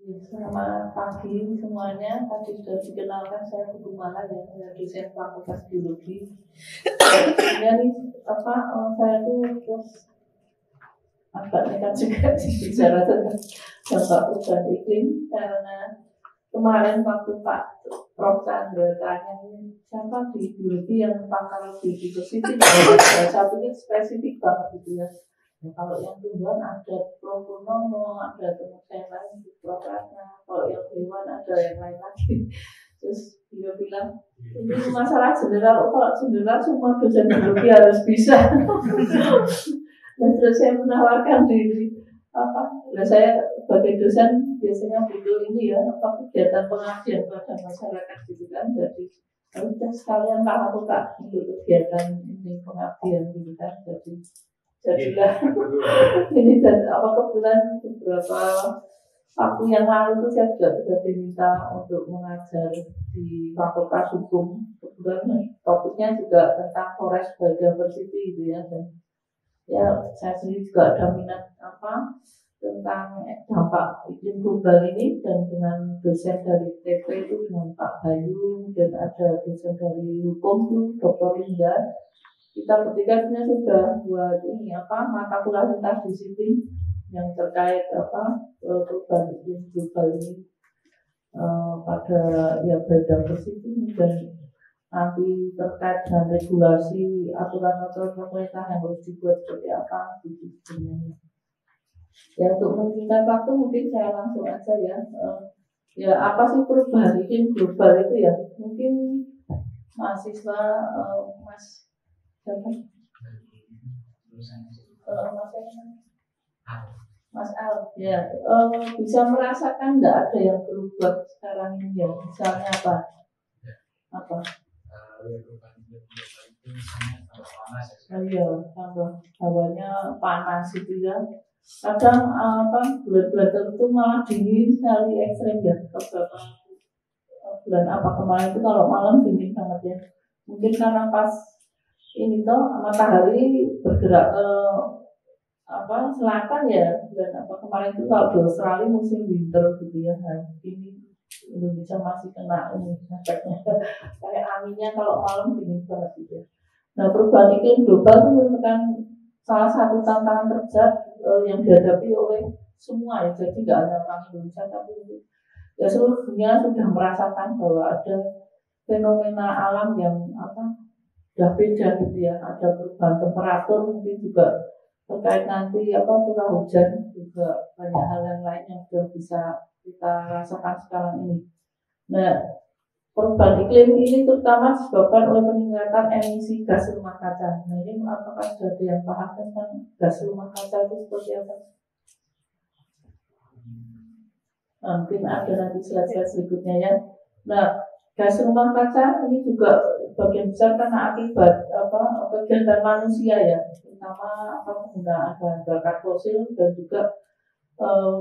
Selamat pagi semuanya. Tadi sudah dikenalkan saya Putu Mala ya, saya dosen Fakultas Biologi. Jadi saya tuh terus agak nekat juga bicara tentang dampak perubahan iklim karena kemarin waktu Pak Prof Chandra tanya siapa di biologi yang pakar biodiversity, satu ini spesifik banget gitu ya. Ya, kalau yang tumbuhan ada Prof Purnomo, ada teman saya lain Prof Ratna, kalau yang hewan ada yang lain lagi. Terus dia bilang ini masalah general, kalau general semua dosen biologi harus bisa. Dan terus saya menawarkan diri saya sebagai dosen biasanya butuh ini ya, kegiatan pengabdian pada masyarakat gitu kan, jadi harusnya sekalian aku untuk kegiatan ini pengabdian gitu kan, jadilah ini. Dan kebetulan beberapa waktu yang lalu itu saya juga sudah diminta untuk mengajar di Fakultas Hukum. Kebetulan topiknya juga tentang forest biodiversity gitu ya, dan ya saya sendiri juga ada minat tentang dampak iklim global ini, dan dengan dosen dari TP itu dengan Pak Bayu, dan ada dosen dari Hukum itu Dr. Linda. Kita bertiga sebenarnya sudah buat ini mata kuliah lintas disiplin yang terkait perubahan iklim global ini pada biodiversity, dan nanti terkait dengan regulasi aturan-aturan pemerintah yang harus dibuat seperti apa gitu sebenarnya. Ya, untuk meningkat waktu mungkin saya langsung aja ya. Ya, apa sih perubahan iklim global itu ya? Mungkin mahasiswa Mas Mas Al ya, bisa merasakan nggak ada yang berubah sekarang ini ya? Misalnya apa? Iya, hawanya panas itu ya. Kadang bulan-bulan tertentu malah dingin sekali, ekstrim ya. Beberapa bulan kemarin itu kalau malam dingin banget ya. Mungkin karena pas ini matahari bergerak ke selatan ya. Bulan kemarin itu kalau di Australia musim winter gitu ya. Nah, ini Indonesia masih kena ini efeknya. Kayak anginnya kalau malam dingin banget gitu ya. Nah, perubahan iklim global itu merupakan salah satu tantangan terbesar yang dihadapi oleh semua ya. Jadi nggak hanya orang Indonesia, tapi ya seluruh dunia sudah merasakan bahwa ada fenomena alam yang sudah beda gitu ya. Ada perubahan temperatur, mungkin juga terkait nanti curah hujan, juga banyak hal yang lain yang sudah bisa kita rasakan sekarang ini. Nah, perubahan iklim ini terutama disebabkan oleh peningkatan emisi gas rumah kaca. Nah, ini apakah sudah ada yang paham tentang gas rumah kaca itu seperti apa? Nah, mungkin ada nanti slide-slide berikutnya ya. Nah, gas rumah kaca ini juga bagian besar karena akibat kegiatan manusia ya, terutama penggunaan bahan bakar fosil dan juga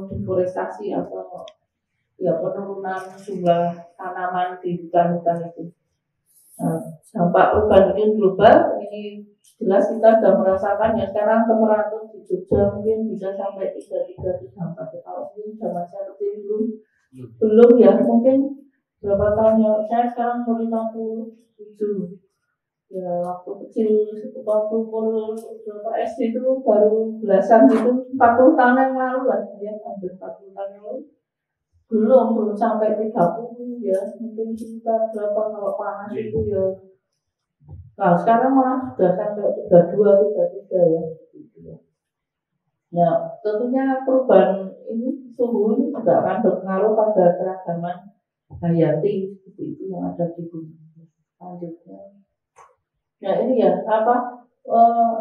deforestasi atau penurunan jumlah tanaman di hutan-hutan itu. Nah, dampak perubahan iklim global ini jelas kita sudah merasakan ya. Sekarang temperatur di Jogja mungkin bisa sampai 33 kalau mungkin zaman saya kecil belum ya, mungkin berapa tahun ya, saya sekarang umur 57 ya. Waktu kecil waktu umur berapa SD itu baru belasan gitu, 40 tahun yang lalu lah ya, hampir 40 tahun yang lalu. Belum sampai 30 ya, mungkin kita berapa kalau panas itu ya. Nah, sekarang malah sudah sampai 32, 33 ya. Ya, tentunya perubahan ini suhu ini juga akan berpengaruh pada keragaman hayati seperti itu yang ada di bumi. Selanjutnya, ya ini ya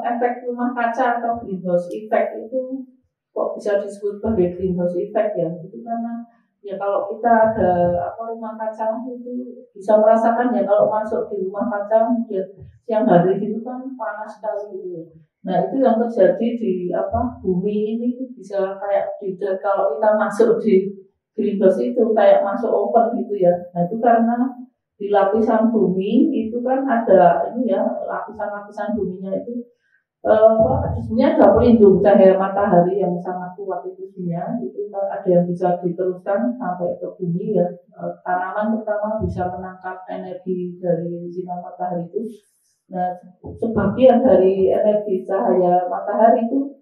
efek rumah kaca atau greenhouse effect itu kok bisa disebut sebagai greenhouse effect ya? Itu karena ya kalau kita ada rumah kaca itu bisa merasakan ya, kalau masuk di rumah kaca ya, siang hari itu kan panas sekali gitu ya. Nah, itu yang terjadi di bumi ini bisa kayak kalau kita masuk di greenhouse itu kayak masuk oven gitu ya. Nah, itu karena di lapisan bumi itu kan ada ini ya, lapisan-lapisan buminya itu sebenarnya ada pelindung cahaya matahari yang sangat kuat itu sebenarnya itu ada yang bisa diteruskan sampai ke bumi ya. Tanaman pertama bisa menangkap energi dari sinar matahari itu. Nah, sebagian dari energi cahaya matahari itu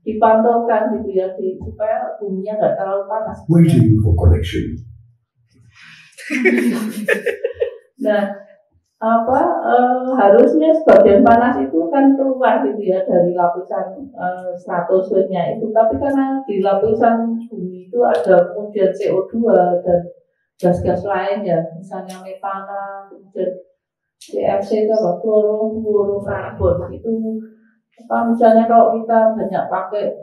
dipantulkan gitu ya, supaya buminya nggak terlalu panas. Waiting for connection. Nah, harusnya sebagian panas itu kan keluar gitu ya dari lapisan stratosfernya itu, tapi karena di lapisan bumi itu ada kemudian CO2 dan gas-gas lain ya, misalnya metana, kemudian CFC itu apa, fluorokarbon itu misalnya kalau kita banyak pakai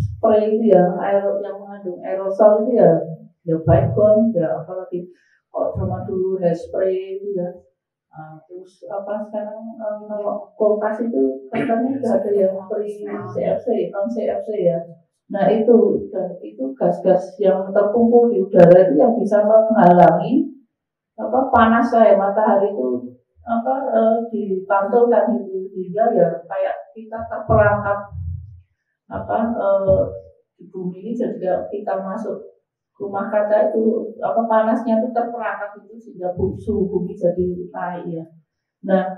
spray itu ya, air yang mengandung aerosol itu ya baygon ya, apalagi kalau zaman dulu hairspray itu ya. Terus sekarang kalau kulkas itu katanya sudah ada yang free CFC, non CFC ya. Nah itu gas-gas yang terkumpul di udara itu yang bisa menghalangi panas kayak matahari itu dipantulkan itu, sehingga ya kayak kita terperangkap di bumi ini, jadi kita masuk rumah kaca itu panasnya itu terperangkap itu sehingga suhu bumi jadi naik ya. Nah,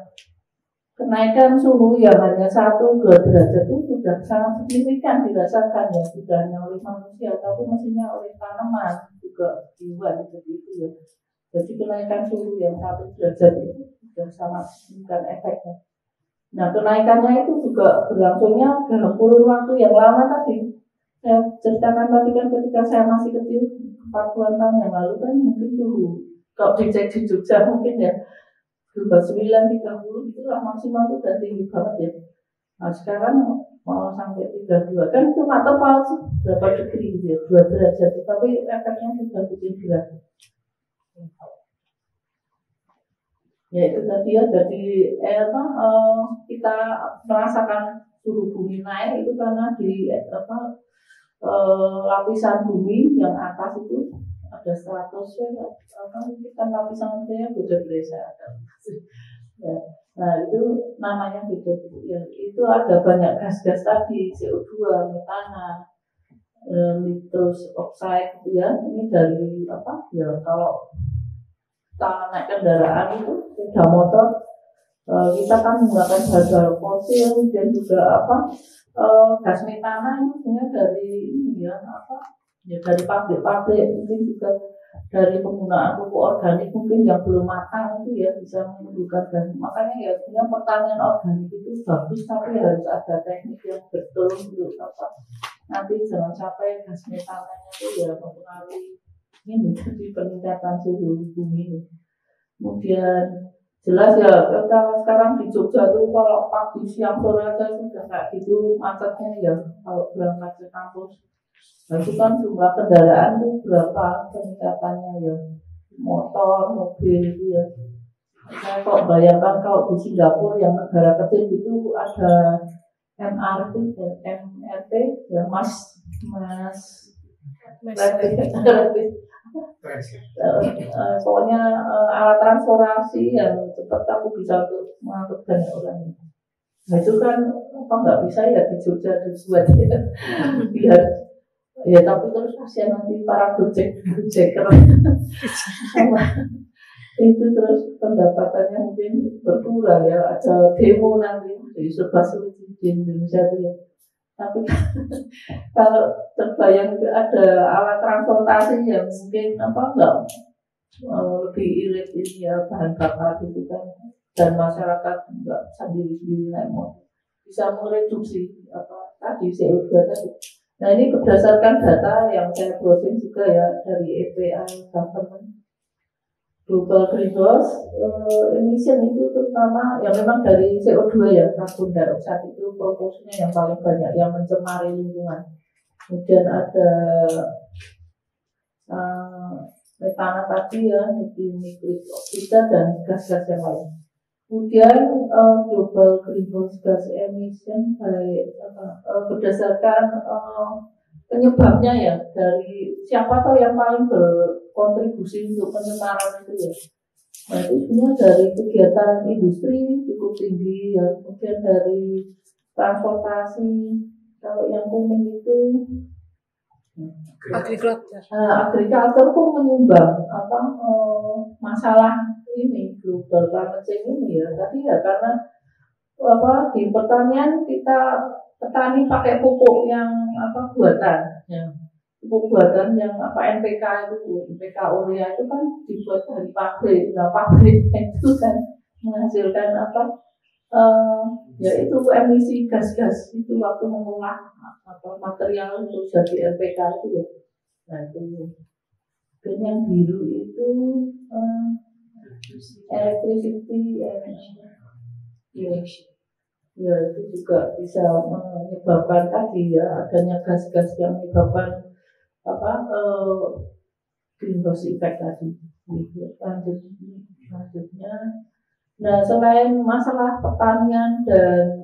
kenaikan suhu yang hanya 1-2 derajat itu sudah sangat signifikan dirasakan ya, tidak hanya oleh manusia tapi mestinya oleh tanaman juga hewan seperti itu ya. Jadi kenaikan suhu yang 1 derajat itu sudah sangat signifikan efeknya. Nah, kenaikannya itu juga berlangsungnya dalam kurun waktu yang lama tadi. Saya ceritakan tadi kan ketika saya masih kecil 40-an tahun yang lalu kan mungkin tuh kalau dicek di Jogja mungkin ya 29-30 itulah maksimal itu udah tinggi banget ya. Nah sekarang mau sampai 32 kan cuma tepat berapa degree ya, 2 derajat, tapi efeknya sudah bikin gila. Ya itu tadi ya, jadi kita merasakan suhu bumi naik itu karena di lapisan bumi yang atas itu ada stratosfer, kita lapisan yang beda-beda ya. Nah itu namanya beda ya, itu ada banyak gas-gas tadi, CO2, metana, nitrous oxide gitu ya. Ini dari ya kalau kita naik kendaraan itu sepeda motor, kita kan menggunakan bahan fosil dan juga gas metana itu sebenarnya dari ini ya dari pabrik-pabrik, mungkin juga dari penggunaan pupuk organik mungkin yang belum matang itu ya bisa menimbulkan gas. Makanya ya sebenarnya pertanian organik itu bagus, tapi harus ada teknik yang betul untuk nanti jangan sampai gas metananya itu ya mempengaruhi ini jadi peningkatan suhu bumi ini. Kemudian jelas ya kita sekarang di Jogja tuh kalau pagi siang sore aja sudah kayak gitu macetnya ya kalau berangkat ke kampus. Nah itu kan jumlah kendaraan tuh berapa peningkatannya ya, motor, mobil itu ya. Saya kok bayangkan kalau di Singapura yang negara kecil itu ada MRT ya pokoknya alat transportasi yang cepat aku bisa untuk mengangkut banyak orang. Nah itu kan nggak bisa ya di Jogja dibuat ya. Biar ya tapi terus kasihan nanti para gojeker itu terus pendapatannya mungkin berkurang ya, ada demo nanti di serba sulit di Indonesia itu ya. Tapi kalau terbayang ada alat transportasi yang mungkin lebih irit ini ya, bahan bakar gitu kan, dan masyarakat nggak sendiri-sendiri naik motor bisa mereduksi tadi CO2 tadi. Nah ini berdasarkan data yang saya browsing juga ya dari EPA Government Global Greenhouse Emission itu terutama yang memang dari CO2 ya, karbon dioksida itu proporsinya yang paling banyak yang mencemari lingkungan. Kemudian ada metana tadi ya, nitrik oksida dan gas-gas yang lain. Kemudian Global Greenhouse Gas Emission berdasarkan penyebabnya ya, dari siapa tahu yang paling berkontribusi untuk pencemaran itu ya. Nah itu sebenarnya dari kegiatan industri cukup tinggi ya, kemudian dari transportasi. Kalau yang kuning itu agrikultur pun menyumbang masalah ini global climate change ini ya. Tadi ya karena di pertanian kita petani pakai pupuk yang buatan ya. Pupuk buatan yang NPK urea itu kan dibuat dari pabrik. Nah, pabrik itu kan menghasilkan yaitu emisi gas-gas itu waktu mengolah material untuk jadi NPK itu ya. Nah itu. Dan yang biru itu electricity ya itu juga bisa menyebabkan tadi ya adanya gas-gas yang menyebabkan greenhouse effect tadi. Lanjutnya. Nah, selain masalah pertanian dan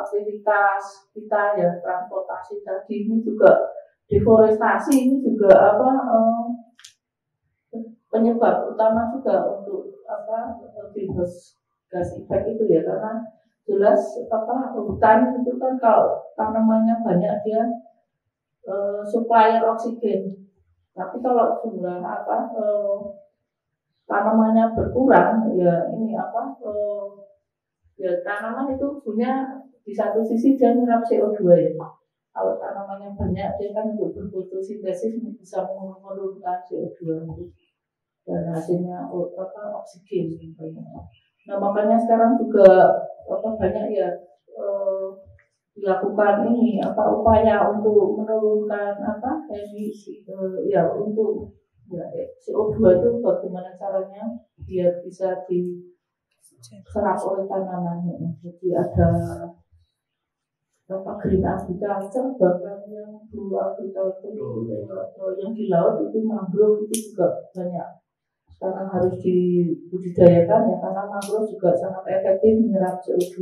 aktivitas kita ya transportasi tadi ini juga deforestasi ini juga penyebab utama juga untuk greenhouse gas effect itu ya, karena jelas hutan itu kan kalau tanamannya banyak dia supplier oksigen, tapi kalau jumlah tanamannya berkurang ya ini ya tanaman itu punya di satu sisi dia menyerap CO2 ya. Kalau tanamannya banyak dia kan untuk berfotosintesis bisa menurunkan CO2 dan hasilnya oksigen. Nah makanya sekarang juga banyak ya dilakukan ini upaya untuk menurunkan emisi ya untuk ya, CO2 itu bagaimana caranya biar bisa diserap oleh tanaman. Jadi ada green agriculture, bahkan yang blue agriculture yang di laut itu mangrove itu juga banyak sekarang harus dibudidayakan ya, karena mangrove juga sangat efektif menyerap CO2.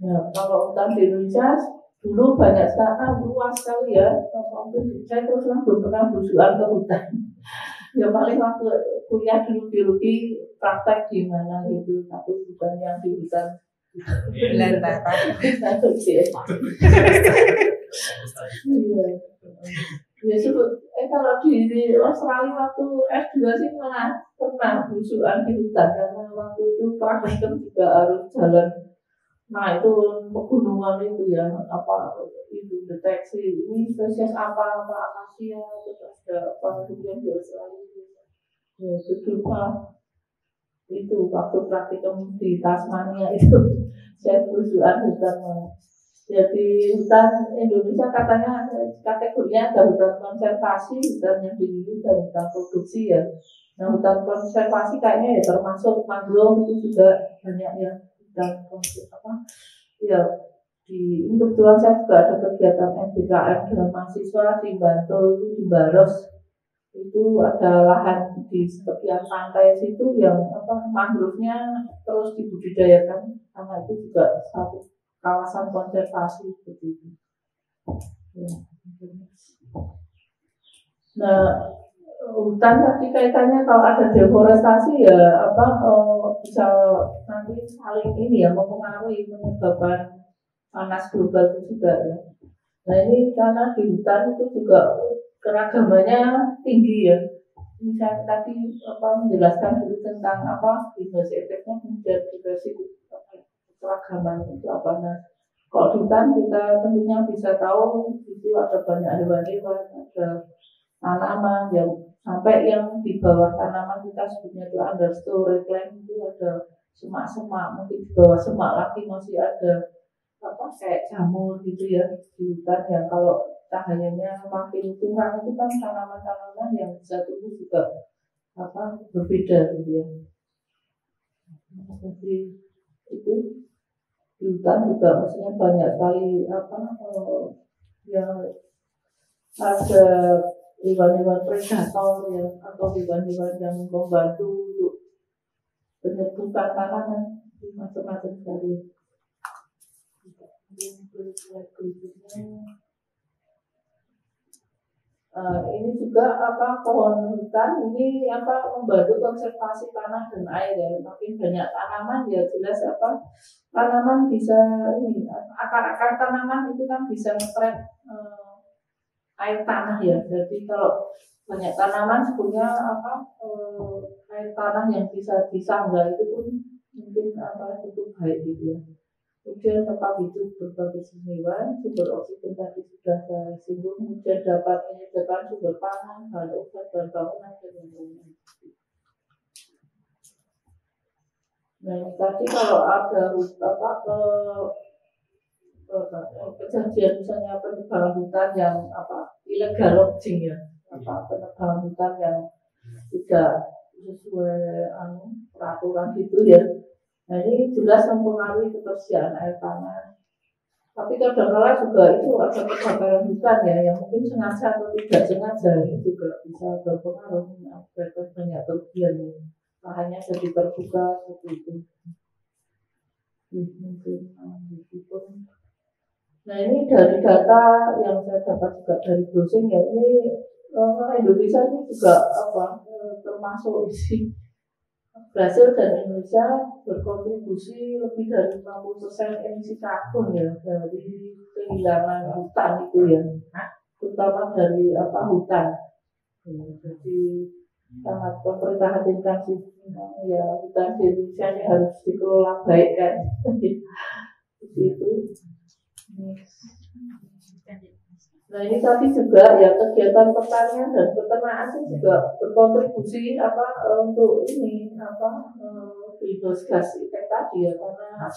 Ya, kalau hutan di Indonesia dulu banyak sekali, luas sekali ya. Saya terus terang belum pernah berusukan ke hutan. Ya paling waktu kuliah dulu biologi praktek di mana gitu, tapi bukan yang di hutan. Belantara. Ya sebut. Kalau di Australia waktu S2 sih malah pernah berusukan di hutan, karena waktu itu praktek juga harus jalan. Nah itu pegunungan itu ya itu deteksi ini spesies apa akasia terus ada yang di Australia ya itu waktu praktikum di Tasmania itu saya berusukan hutan. Jadi hutan Indonesia katanya kategorinya ada hutan konservasi, hutan yang dilindungi, dan hutan produksi ya. Nah hutan konservasi kayaknya ya termasuk mangrove itu juga banyak ya. Dan ya ini kebetulan saya juga ada kegiatan MBKM dengan mahasiswa di Bantul itu di Baros, itu ada lahan di tepian pantai situ yang mangrove-nya terus dibudidayakan, karena itu juga satu kawasan konservasi seperti itu. Ya. Nah hutan tadi kaitannya kalau ada deforestasi ya bisa nanti saling ini ya mempengaruhi, menyebabkan panas global itu juga ya. Nah ini karena di hutan itu juga keragamannya tinggi ya. Ini saya tadi menjelaskan dulu tentang greenhouse effect-nya, kemudian diversity keragaman itu apa. Nah kalau di hutan kita tentunya bisa tahu itu ada banyak hewan-hewan, ada tanaman yang sampai yang di bawah tanaman kita sebutnya itu understory plant, itu ada semak-semak, mungkin di bawah semak lagi masih ada kayak jamur gitu ya di hutan yang kalau cahayanya makin kurang itu kan tanaman-tanaman yang bisa tumbuh juga berbeda gitu ya. Jadi itu di hutan juga maksudnya banyak sekali yang ada hewan-hewan predator ya, atau hewan-hewan yang membantu untuk penyerbukan tanaman, macam-macam sekali. Berikutnya Ini juga pohon hutan ini membantu konservasi tanah dan air ya. Makin banyak tanaman ya jelas tanaman bisa ini akar-akar tanaman itu kan bisa nge-trap air tanah ya. Jadi kalau banyak tanaman sebenarnya air tanah yang bisa disanggah itu pun mungkin cukup baik gitu ya. Kemudian tempat hidup berbagai hewan, sumber oksigen tadi sudah saya singgung, kemudian dapat menyediakan sumber pangan, bahan obat, dan bangunan dan lain-lain. Nah tadi kalau ada kejadian misalnya penebangan hutan yang ilegal logging ya, penebangan hutan yang tidak sesuai peraturan gitu ya. Nah ini jelas mempengaruhi ketersediaan air tanah. Tapi kadang-kala juga itu ada kebakaran hutan ya, yang mungkin sengaja atau tidak sengaja ini juga bisa berpengaruh mengakibatkan banyak kerugian ya. Lahannya jadi terbuka seperti itu. Nah ini dari data yang saya dapat juga dari browsing ya, ini Indonesia ini juga termasuk isi Brasil dan Indonesia berkontribusi lebih dari 50% emisi karbon ya dari kehilangan hutan itu ya, terutama dari hutan. Jadi sangat pemerintah intensif ya, hutan di Indonesia ini harus dikelola baik kan. Seperti itu. Nah ini tadi juga ya kegiatan pertanian dan peternakan itu juga berkontribusi untuk ini greenhouse gas effect tadi ya, karena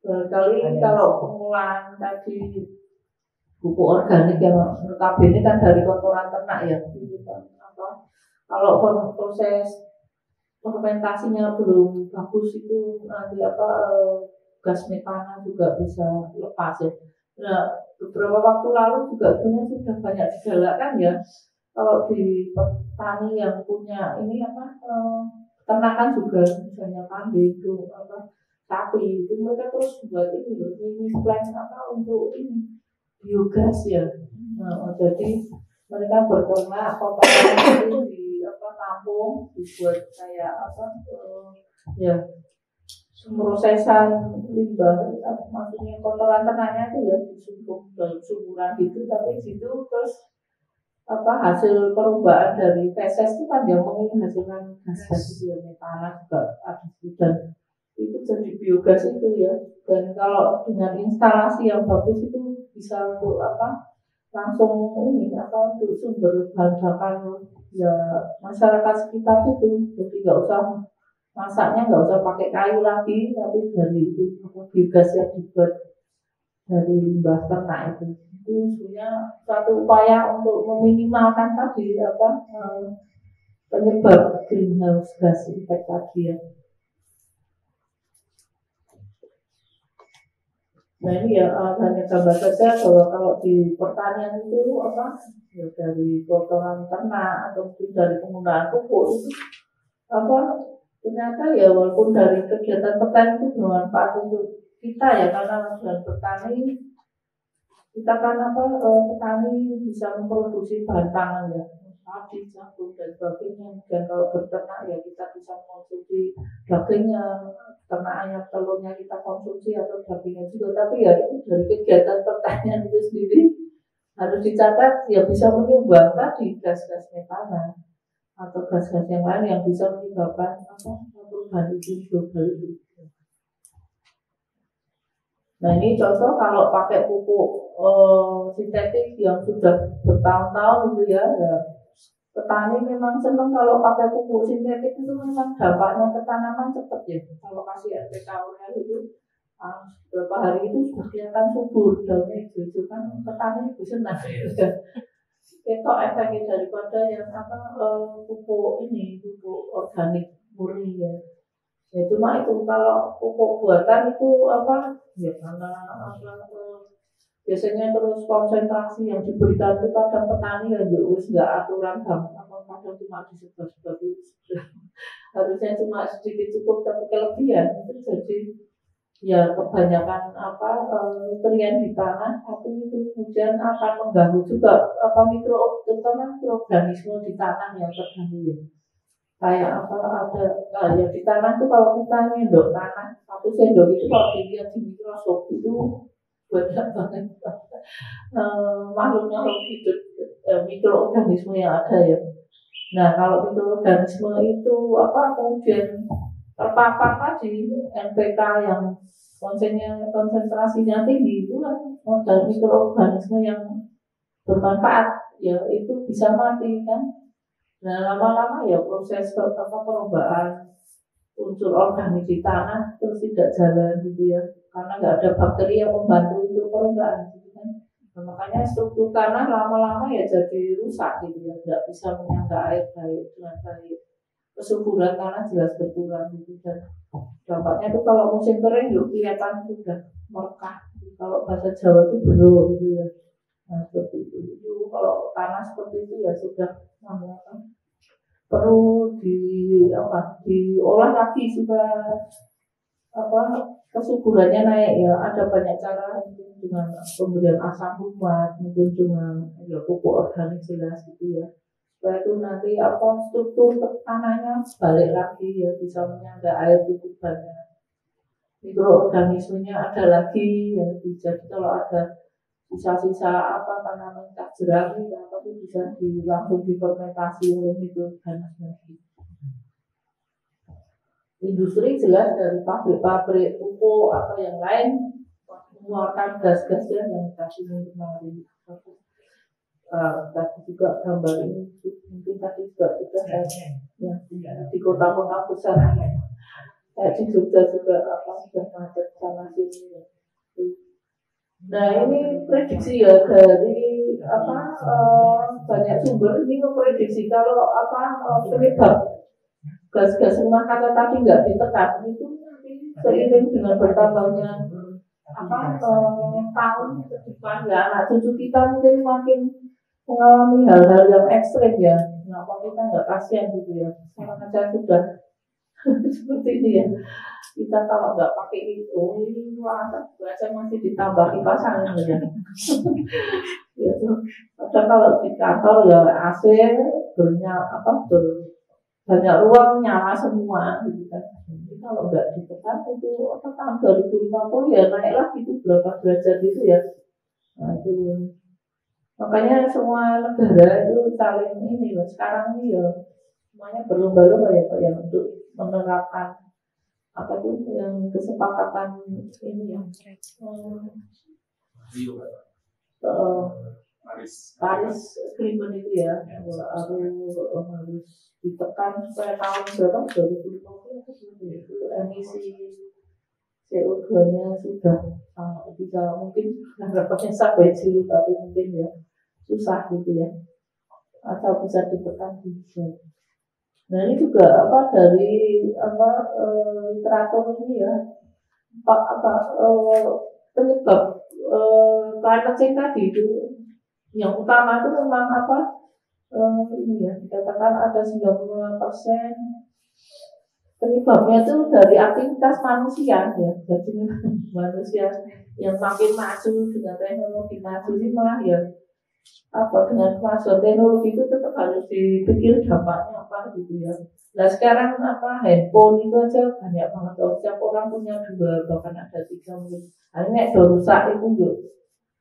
barangkali kalau pengolahan tadi pupuk organik yang notabene kan dari kotoran ternak ya, kalau proses fermentasinya belum bagus itu nanti gas metana juga bisa lepas ya. Nah, beberapa waktu lalu juga sebenarnya sudah banyak digalakkan ya, kalau di petani yang punya ini peternakan juga misalnya kambing itu sapi itu mereka terus buat ini plan untuk ini biogas ya. Nah, jadi mereka berternak kotoran itu di kampung dibuat kayak ya prosesan limbah, maksudnya kotoran ternaknya itu ya disumpuk dalam sumuran gitu, tapi situ terus hasil perubahan dari feses itu kan yang menghasilkan gas ya, metana juga ada dan itu jadi biogas itu ya. Dan kalau dengan instalasi yang bagus itu bisa untuk langsung ini untuk sumber bahan bakar ya masyarakat sekitar itu, jadi nggak usah masaknya nggak usah pakai kayu lagi, tapi dari itu biogas yang dibuat dari limbah ternak itu sebenarnya suatu upaya untuk meminimalkan tadi penyebab greenhouse gas effect tadi ya. Nah ini ya hanya gambar saja bahwa kalau di pertanian itu ya dari kotoran ternak atau dari penggunaan pupuk itu ternyata ya walaupun dari kegiatan petani itu bermanfaat untuk kita ya, karena dengan petani kita kan petani bisa memproduksi bahan pangan ya, padi, jagung dan sebagainya. Dan kalau berternak ya kita bisa mengonsumsi dagingnya, ternaknya, telurnya kita konsumsi atau dagingnya juga. Tapi ya itu dari kegiatan pertanian itu sendiri harus dicatat ya bisa menyumbang tadi gas-gas metana atau gas-gas yang lain yang bisa menyebabkan perubahan iklim global itu. Nah ini contoh kalau pakai pupuk sintetik yang sudah bertahun-tahun itu ya, petani memang senang kalau pakai pupuk sintetik itu memang dampaknya ke tanaman cepat ya. Kalau kasih NPK itu beberapa hari itu sudah kelihatan subur, daunnya hijau kan petani lebih senang. Itu efeknya daripada yang pupuk organik murni ya. Ya cuma itu kalau pupuk buatan itu ya karena biasanya terus konsentrasi yang diberikan itu pada petani ya wis nggak aturan kadang cuma disebar-sebar itu harusnya cuma sedikit cukup, tapi kelebihan itu jadi ya kebanyakan nutrien di tanah, tapi itu kemudian akan mengganggu juga terutama mikroorganisme di tanah yang terganggu ya. Kayak ya di tanah tuh kalau kita nyendok tanah satu sendok itu kalau dilihat di mikroskop itu banyak banget makhluknya hidup mikroorganisme yang ada ya. Nah kalau mikroorganisme itu kemudian terpapar tadi NPK yang konsentrasinya tinggi itu kan modal mikroorganisme yang bermanfaat ya itu bisa mati kan. Nah lama-lama ya proses perubahan unsur organik di tanah terus tidak jalan gitu ya karena nggak ada bakteri yang membantu untuk perubahan gitu kan. Nah, makanya struktur tanah lama-lama ya jadi rusak gitu ya nggak bisa menyangga air baik dengan baik. Kesuburan tanah jelas berkurang gitu dan dampaknya itu kalau musim kering yuk kelihatan sudah merekah. Kalau bahasa Jawa itu bero gitu ya. Nah seperti itu kalau tanah seperti itu ya sudah perlu diolah lagi supaya kesuburannya naik ya. Ada banyak cara dengan pemberian asam humat mungkin dengan ya pupuk organik jelas gitu ya. Supaya itu nanti struktur tanahnya balik lagi ya bisa menyangga air tutupannya mikroorganismenya ada lagi ya jadi kalau ada sisa-sisa tanaman tak jerami itu bisa langsung difermentasi oleh mikroorganisme. Industri jelas dari pabrik-pabrik pupuk atau yang lain mengeluarkan gas-gas yang tadi mengenai tadi juga gambar ini mungkin tadi juga sudah ya di kota-kota besar kayak di Jogja juga sudah macet sana sini. Nah ini prediksi ya dari banyak sumber ini memprediksi kalau penyebab gas-gas rumah kaca tadi nggak ditekan itu nanti seiring dengan bertambahnya tahun ke depan ya anak cucu kita mungkin makin mengalami hal-hal yang ekstrim ya. Kenapa kita nggak kasihan gitu ya? Sekarang aja sudah seperti ini ya. Kita kalau nggak pakai itu, ini baca masih ditambahi pasangan ya. Ya tuh. Padahal kalau di kantor ya AC banyak ruang nyala semua gitu kan. Jadi kalau nggak ditekan itu tahun 2050 ya naiklah itu berapa derajat itu ya. Nah itu makanya semua negara itu saling ini loh. Sekarang ini ya semuanya berlomba-lomba ya Pak ya untuk menerapkan yang kesepakatan ini ya Paris Agreement itu ya harus ditekan supaya tahun berapa 2050 itu emisi CO2-nya sudah bisa mungkin harapannya sampai zero tapi mungkin ya susah gitu ya atau bisa ditekan juga. Nah ini juga dari literatur ini ya penyebab climate change tadi itu yang utama itu memang ini ya dikatakan ada 90% penyebabnya itu dari aktivitas manusia ya. Jadi manusia yang makin maju dengan teknologi maju ini malah ya dengan kemajuan teknologi itu tetap harus dipikir dampaknya apa gitu ya. Nah sekarang handphone itu aja banyak banget setiap orang punya 2 bahkan ada 3 mungkin. Akhirnya kalau rusak itu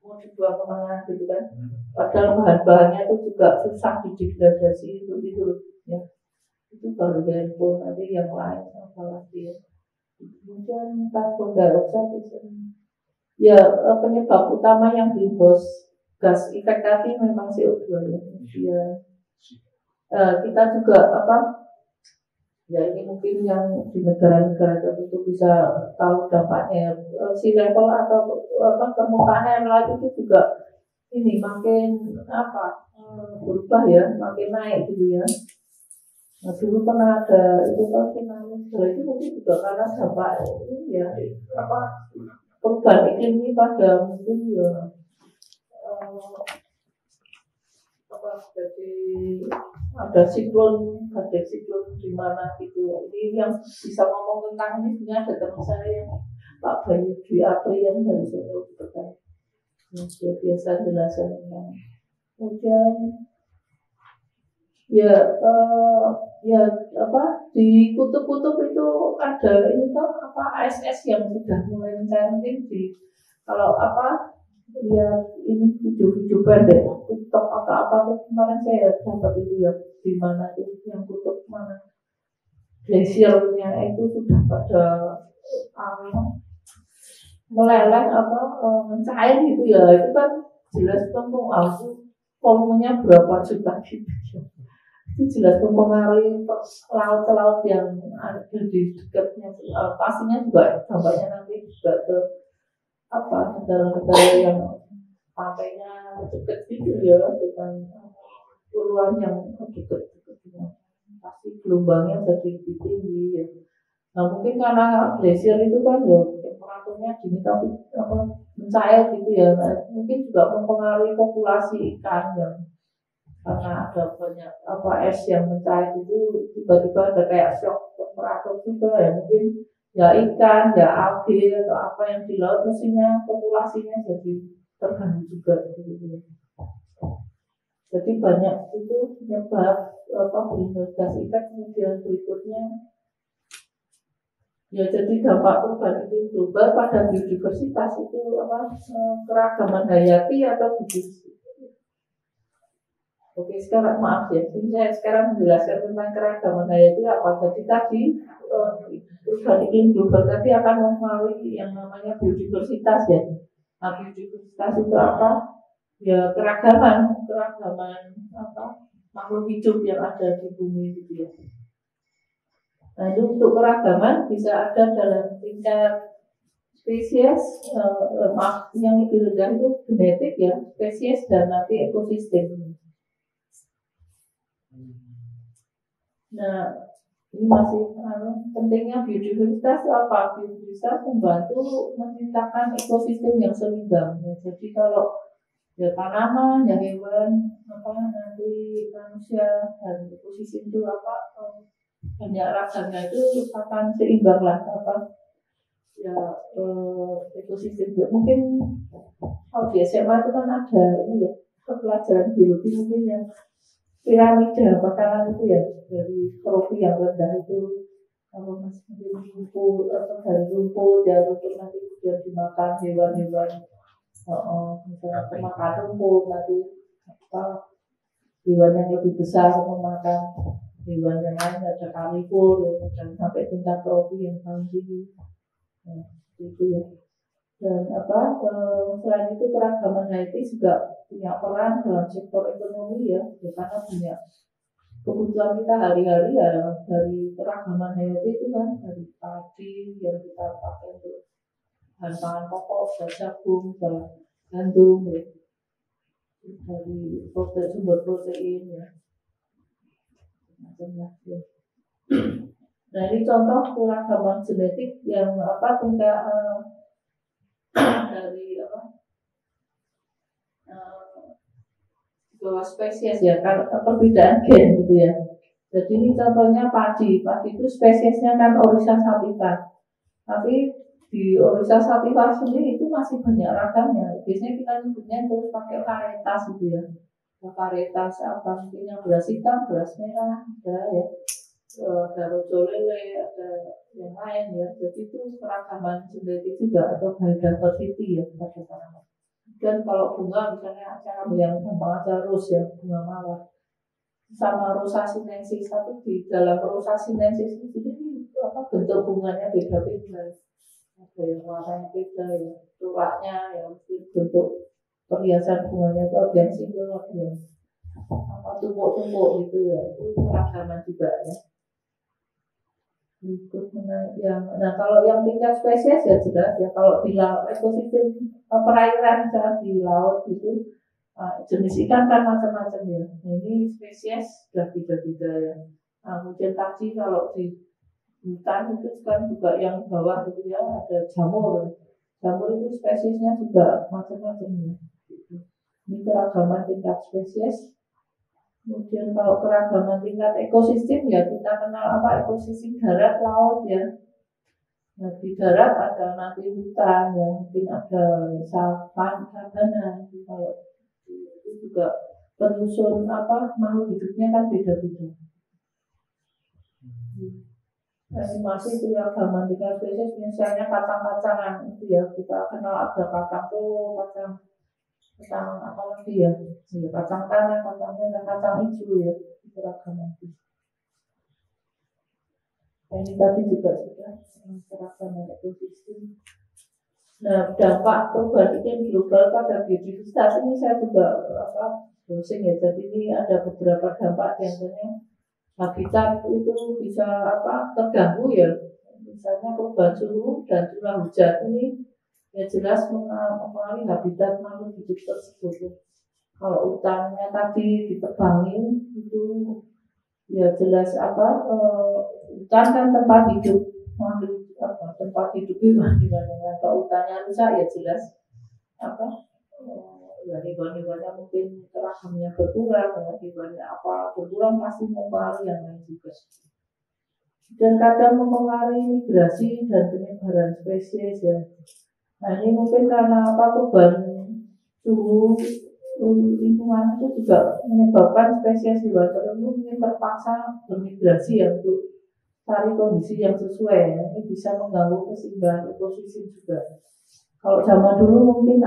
mau dibuang kemana gitu kan. Padahal bahan-bahannya itu juga susah didegradasi itu ya. Itu baru handphone nanti yang lain apalagi ya. Kemudian karbon dioksida itu ya penyebab utama yang greenhouse gas efek tadi memang CO2 ya. Kita juga ya ini mungkin yang di negara-negara tertentu bisa tahu dampaknya sea level atau permukaan air laut itu juga ini makin berubah ya, makin naik gitu ya. Nah, dulu pernah ada itu tsunami itu mungkin juga karena dampak ini ya perubahan iklim ini pada mungkin ya jadi ada siklon di mana gitu ini yang bisa ngomong tentang ini sebenarnya ada teman saya yang Pak Bayu Dwi Aprian dari Solo terkait. Dia biasa jelaskan tentang kemudian ya ya apa di kutub-kutub itu ada ini tuh apa ASS yang sudah mulai mencari di kalau apa lihat ini video-video pendek TikTok atau apa tuh kemarin saya dapat itu ya di mana itu yang kutub mana glasiernya itu sudah pada meleleh apa mencair gitu ya itu kan jelas kan aku volumenya berapa juta gitu itu jelas mempengaruhi laut-laut yang ada di dekatnya pastinya juga dampaknya nanti juga ke apa negara-negara yang pantainya dekat gitu ya dengan puluhan yang dekat pasti gelombangnya jadi lebih tinggi ya. Nah mungkin karena glasier itu kan ya temperaturnya dingin tapi apa mencair gitu ya. Nah, mungkin juga mempengaruhi populasi ikan yang karena ada banyak apa es yang mencair itu tiba-tiba ada kayak shock temperatur juga ya mungkin ya ikan ya algae atau apa yang di laut mestinya populasinya jadi terganggu juga gitu. Jadi banyak itu penyebab apa greenhouse gas effect kemudian berikutnya ya jadi dampak perubahan iklim global pada biodiversitas itu apa keragaman hayati atau biodiversitas. Oke, sekarang maaf ya, saya sekarang menjelaskan tentang keragaman hayati apa. Jadi tadi perubahan iklim global tadi akan mempengaruhi yang namanya biodiversitas ya. Nah, biodiversitas itu apa? Ya keragaman apa makhluk hidup yang ada di bumi gitu ya. Nah, itu untuk keragaman bisa ada dalam tingkat spesies, yang lebih rendah itu genetik ya, spesies dan nanti ekosistem. Nah, ini masih pentingnya biodiversitas apa? Biodiversitas membantu menciptakan ekosistem yang seimbang. Ya, jadi kalau ya tanaman, ya hewan, apa nanti manusia dan ekosistem itu apa banyak ragamnya itu akan seimbang lah apa ya ekosistem. Ya, mungkin kalau di SMA itu kan ada ini ya pelajaran biologi mungkin yang piramida makanan itu ya dari trofi yang rendah itu kalau masih rumput atau dari rumput ya rumput nanti kemudian dimakan hewan-hewan misalnya pemakan rumput nanti apa hewan yang lebih besar memakan hewan yang lain ada karnivor ya, dan sampai tingkat trofi yang paling tinggi itu ya. Dan apa selain itu keragaman hayati juga punya peran dalam sektor ekonomi ya karena punya kebutuhan kita hari-hari ya dari keragaman hayati itu kan dari padi yang kita pakai untuk bahan pangan pokok, jagung, gandum ya dari sumber protein ya macam-macam ya. Nah ini contoh keragaman genetik yang apa tingkat dari apa bahwa spesies ya kan perbedaan gen gitu ya. Jadi ini contohnya padi itu spesiesnya kan Oryza sativa, tapi di Oryza sativa sendiri itu masih banyak ragamnya. Biasanya kita nyebutnya terus pakai varietas gitu ya. Varietas apa mungkin yang beras hitam, beras merah, ada ya, ada rojo lele, ada yang lain ya. Jadi itu keragaman genetik juga atau biodiversity ya pada tanaman. Dan kalau bunga misalnya cara yang gampang aja ros ya bunga mawar sama Rosa sinensis tapi di dalam Rosa sinensis itu apa bentuk bunganya beda-beda ada yang warnanya beda ya turaknya yang bentuk perhiasan bunganya itu ada yang single ada yang apa tumpuk-tumpuk gitu ya itu keragaman juga ya. Nah kalau yang tingkat spesies ya jelas ya kalau di laut ekosistem perairan misalnya di laut itu jenis ikan kan macam-macam ya. Nah, ini spesies sudah beda-beda ya. Nah, kemudian tadi kalau di hutan itu kan juga yang bawah itu ya ada jamur. Jamur itu spesiesnya juga macam-macam ya. Ini keragaman tingkat spesies. Kemudian kalau keragaman tingkat ekosistem ya kita kenal apa ekosistem darat laut ya. Nah, di darat ada nanti hutan, ya mungkin ada sabana. Kalau itu juga penyusun makhluk hidupnya kan beda-beda. Animasi itu ya gambar tinggal spesies, misalnya kacang-kacangan itu ya kita kenal ada kacang tuh, kacang apa lagi ya, kacang tanah, kacang merah, kacang hijau ya, itu ragam itu. Ini tadi juga sudah seragam ekosistem. Nah, dampak perubahan iklim global pada biodiversitas ini saya juga browsing ya. Jadi ini ada beberapa dampak diantaranya habitat itu bisa terganggu ya. Misalnya perubahan suhu dan curah hujan ini ya jelas mempengaruhi habitat makhluk hidup tersebut. Kalau hutannya tadi ditebangin itu ya jelas hutan kan tempat hidup makhluk tempat hidup gimana kalau hutannya rusak ya jelas ya hewan-hewannya mungkin ragamnya berkurang, hewannya berkurang pasti mempengaruhi yang lain juga. Dan kadang mempengaruhi migrasi dan penyebaran spesies ya. Nah ini mungkin karena perubahan suhu lingkungan itu juga menyebabkan spesies hewan tertentu mungkin terpaksa bermigrasi ya untuk cari kondisi yang sesuai ya. Ini bisa mengganggu keseimbangan ekosistem juga. Kalau zaman dulu mungkin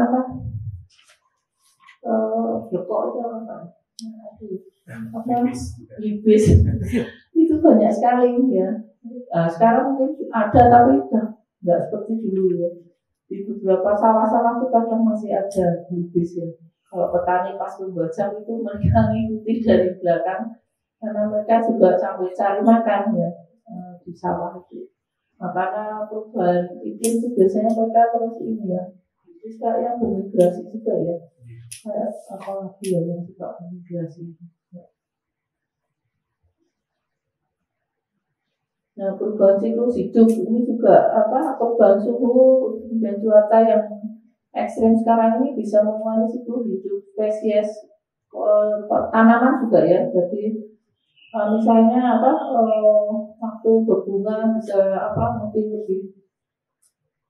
blekok itu ibis itu banyak sekali ya. Sekarang mungkin ada tapi sudah nggak seperti dulu ya. Di beberapa sawah-sawah itu kadang masih ada ibis ya. Kalau petani pas membajak itu mereka mengikuti dari belakang karena mereka juga sambil cari makan ya di sawah itu. Makanya perubahan iklim itu biasanya mereka terus ini ya. Terus kayak yang bermigrasi juga ya. Kayak apalagi ya yang suka bermigrasi. Nah, perubahan siklus hidup ini juga perubahan suhu dan cuaca yang ekstrim sekarang ini bisa mempengaruhi siklus hidup spesies tanaman juga ya. Jadi misalnya waktu berbunga bisa mungkin lebih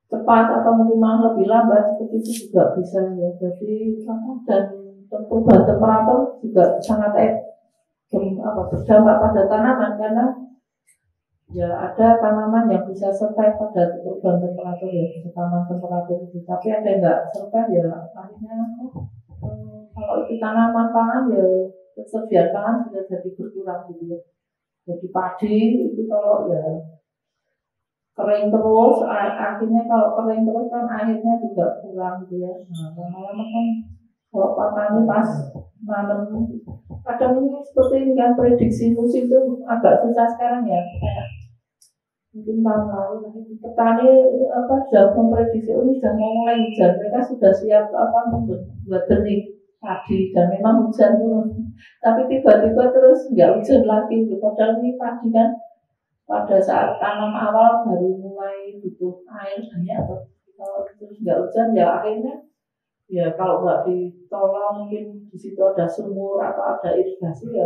cepat atau mungkin malah lebih lambat seperti itu juga bisa ya. Jadi dan perubahan temperatur juga sangat berdampak pada tanaman karena ya ada tanaman yang bisa survive pada perubahan temperatur ya, tanaman temperatur itu. Tapi ada yang nggak survive ya akhirnya kalau itu tanaman pangan ya ketersediaan pangan sudah jadi berkurang gitu ya. Jadi padi itu kalau ya kering terus, akhirnya kalau kering terus kan akhirnya juga kurang gitu ya. Nah, lama-lama kan kalau petani pas nanam kadang ini seperti ini kan prediksi musim itu agak susah sekarang ya. Mungkin tahun lalu petani sudah memprediksi ini sudah mau mulai hujan, mereka sudah siap membuat benih padi dan memang hujan turun, tapi tiba-tiba terus nggak hujan lagi. Padahal ini padi kan pada saat tanam awal baru mulai butuh air banyak, atau kalau terus nggak hujan ya akhirnya ya kalau nggak ditolong mungkin di situ ada sumur atau ada irigasi ya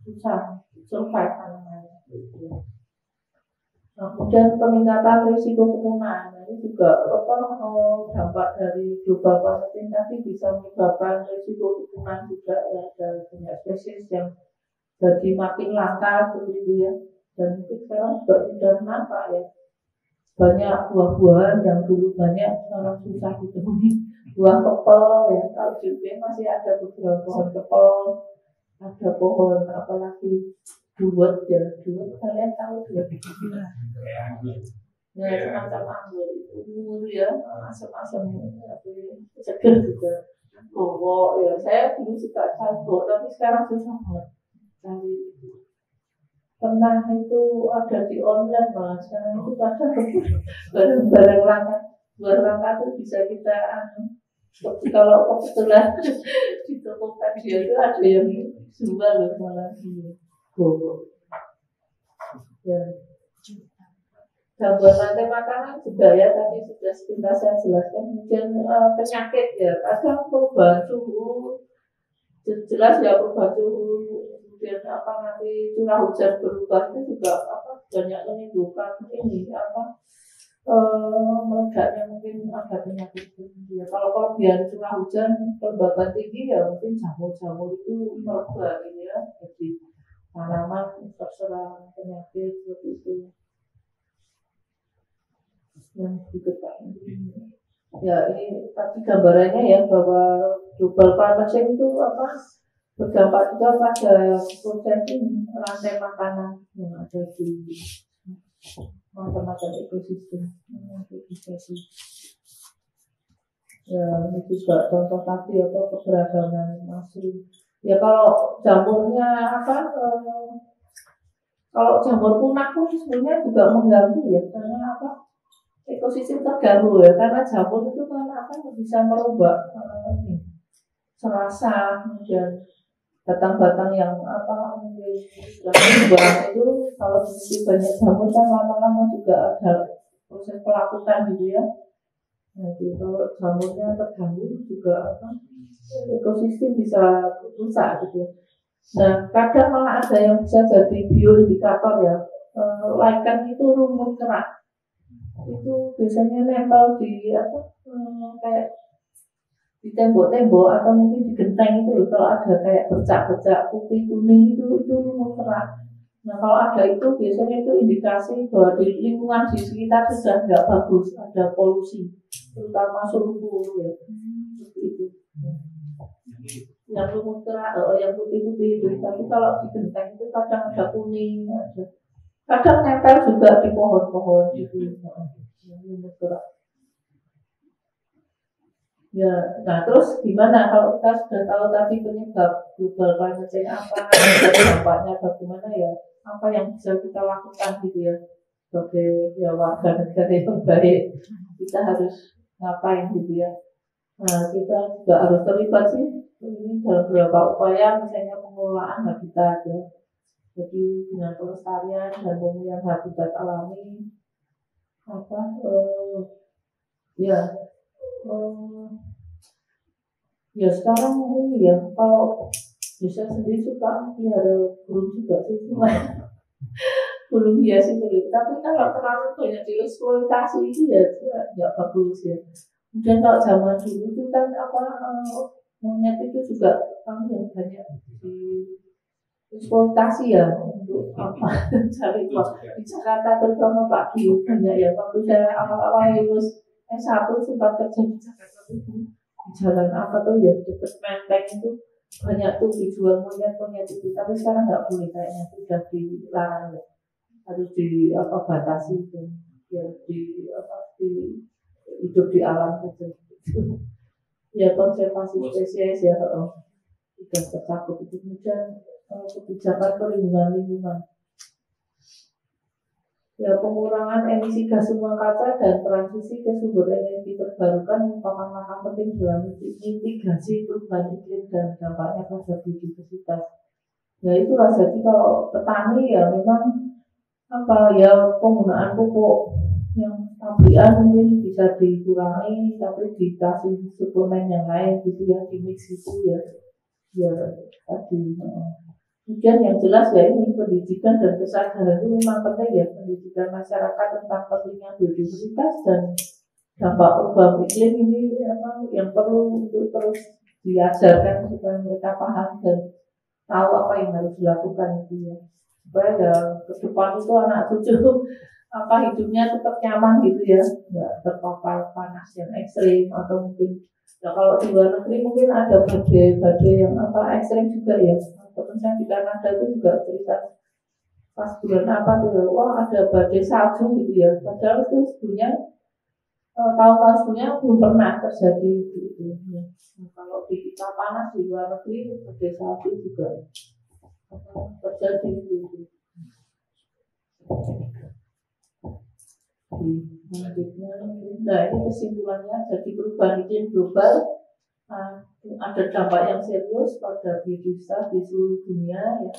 susah survive tanamannya. Nah, kemudian peningkatan risiko kepunahan ini juga dampak dari global warming tadi bisa menyebabkan risiko kepunahan juga ya, ada banyak spesies yang jadi makin langka seperti itu ya. Dan mungkin sekarang juga sudah nampak ya banyak buah-buahan yang dulu banyak sekarang susah ditemui. Buah kepel ya, kalau di UB masih ada beberapa pohon kepel, ada pohon apalagi duet ya, duet kalian tahu ya? Ya semacam anggur itu ya, asam-asam seger juga. Oh ya, saya dulu suka sago tapi sekarang susah banget cari. Pernah itu ada di online malah sekarang itu pada barang-barang langka itu bisa kita kalau kebetulan di Tokopedia itu ada yang jual loh malah di Gowo. Ya. Gangguan rantai makanan juga ya tadi sudah sepintas saya jelaskan. Kemudian penyakit ya, kadang perubahan suhu jelas ya perubahan suhu. Kemudian nanti curah hujan berubah itu juga banyak menimbulkan ini meledaknya mungkin ada penyakit ya. Kalau kelebihan curah hujan, kelembaban tinggi ya mungkin jamur-jamur itu merebak gitu ya. Jadi tanaman terserang penyakit seperti itu yang diketahui. Ya ini tapi gambarannya ya bahwa global climate change itu berdampak juga pada proses ini rantai makanan yang ada di macam-macam ekosistem. Ya ini juga contoh tadi keberagaman masih. Ya kalau jamurnya kalau jamur punah pun sebenarnya juga mengganggu ya karena ekosistem terganggu ya karena jamur itu kan bisa merubah serasa kemudian batang-batang yang mungkin sudah berubah itu kalau mesti banyak jamur kan lama-lama juga ada proses pelapukan gitu ya. Jadi kalau jamurnya terganggu juga ekosistem bisa rusak gitu. Nah kadang malah ada yang bisa jadi bioindikator ya. Lichen itu rumput kerak itu biasanya nempel di kayak di tembok-tembok atau mungkin di genteng itu loh, kalau ada kayak bercak-bercak putih kuning itu lumut kerak. Nah kalau ada itu biasanya itu indikasi bahwa di lingkungan di sekitar sudah nggak bagus, ada polusi, terutama sulfur ya, seperti itu. Yang lumut kerak, yang putih-putih itu, tapi kalau di genteng itu kadang ada kuning, kadang nempel juga di pohon-pohon gitu, yang lumut kerak. Ya, nah terus gimana kalau kita sudah tahu tadi penyebab global climate change dampaknya bagaimana ya, apa yang bisa kita lakukan gitu ya sebagai warga negara yang baik, kita harus ngapain gitu ya. Nah kita juga harus terlibat sih ini dalam beberapa upaya misalnya pengelolaan habitat ya, jadi dengan pelestarian dan pemulihan habitat alami ya sekarang ini ya kalau bisa sendiri suka pelihara burung juga sih cuma burung hias itu tapi kalau terlalu banyak dieksploitasi itu ya nggak bagus ya. Kemudian kalau zaman dulu itu kan monyet itu juga yang banyak dieksploitasi ya untuk cari uang di Jakarta terutama Pak Biu banyak ya waktu saya awal-awal lulus S1 sempat kerja di Jakarta itu jalan ya deket Menteng itu banyak tuh dijual monyet itu tapi sekarang nggak boleh kayaknya sudah dilarang ya harus batasi itu ya di hidup di alam saja ya konservasi spesies ya sudah tercakup itu. Kemudian kebijakan perlindungan lingkungan ya pengurangan emisi gas rumah kaca dan transisi ke sumber energi terbarukan merupakan langkah penting dalam mitigasi perubahan iklim dan dampaknya pada biodiversitas. Ya itulah jadi kalau petani ya memang penggunaan pupuk yang tabiat mungkin bisa dikurangi tapi dikasih suplemen yang lain gitu ya di mix itu ya tadi. Kemudian yang jelas ya ini pendidikan dan kesadaran itu memang penting ya, pendidikan masyarakat tentang pentingnya biodiversitas dan dampak perubahan iklim ini yang perlu untuk terus diajarkan supaya mereka paham dan tahu apa yang harus dilakukan gitu ya, supaya ya ke depan itu anak cucu hidupnya tetap nyaman gitu ya, nggak terpapar panas yang ekstrim atau mungkin ya kalau di luar negeri mungkin ada badai yang ekstrim juga ya. Teman saya di Kanada itu juga cerita pas bulan wah ada badai salju gitu ya, padahal itu sebenarnya tahun-tahun sebelumnya belum pernah terjadi gitu ya. Nah, kalau di kita panas di luar negeri badai salju juga terjadi gitu. Nah ini kesimpulannya, jadi perubahan iklim global ada dampak yang serius pada biodiversitas di seluruh dunia ya,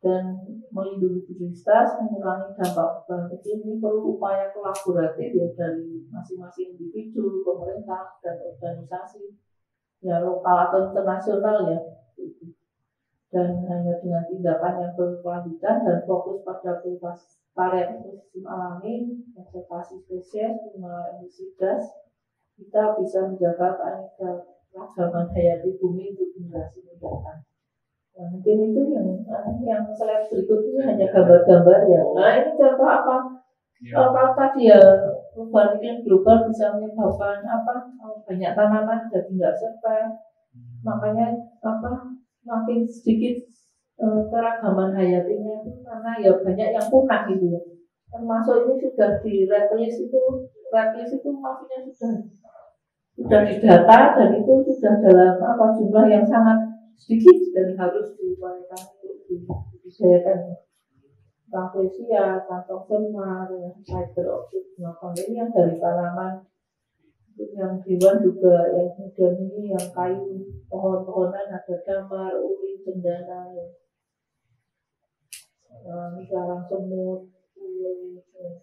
dan melindungi biodiversitas, mengurangi dampak perubahan iklim ini perlu upaya kolaboratif ya dari masing-masing individu, pemerintah dan organisasi ya lokal atau internasional ya, dan hanya dengan tindakan yang berkelanjutan dan fokus pada pelestarian ekosistem alami, konservasi spesies, pengelolaan emisi gas, kita bisa menjaga keanekaragaman hayati bumi untuk generasi mendatang. Nah, mungkin itu yang slide berikutnya hanya gambar-gambar ya. Nah, ini contoh apa? Kalau tadi ya perubahan iklim global bisa menyebabkan banyak tanaman jadi nggak survive, makanya makin sedikit keragaman hayatinya itu karena ya banyak yang punah gitu ya. Termasuk ini sudah di red list itu maksudnya sudah didata dan itu sudah dalam jumlah yang sangat sedikit dan harus diupayakan untuk dibudidayakan. Rafflesia, kantong semar, fiber optik, ini yang dari tanaman, yang hewan juga, yang kemudian ini yang kayu, pohon-pohonan ada damar, urin, cendana, ini karang semut,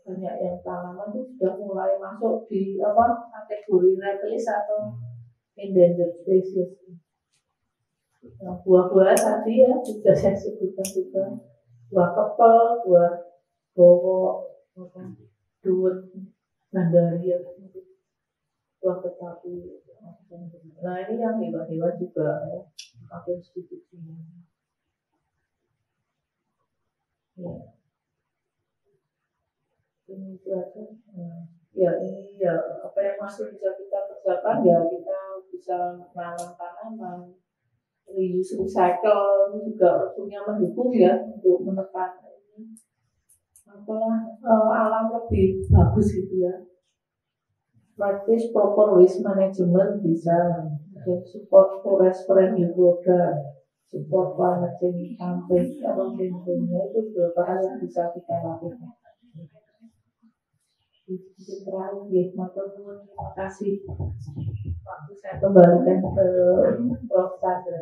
banyak yang tanaman itu sudah mulai masuk di kategori red list atau endangered species. Nah, buah-buahan tadi ya sudah saya sebutkan juga. Buah kepel, buah bowok, duet, gandaria, buah ketapi. Nah ini yang hewan-hewan juga makin sedikit ini. Ya. Ini aja. Ya ini ya apa yang masih bisa kita kerjakan ya kita bisa menanam tanaman. Reuse recycle juga punya mendukung ya untuk menekan ini alam lebih bagus gitu ya. Practice proper waste management bisa support forest friendly product, support climate change campaign atau campaignnya itu beberapa hal yang bisa kita lakukan. Terima kasih. Waktu saya kembalikan ke Prof. Sandra.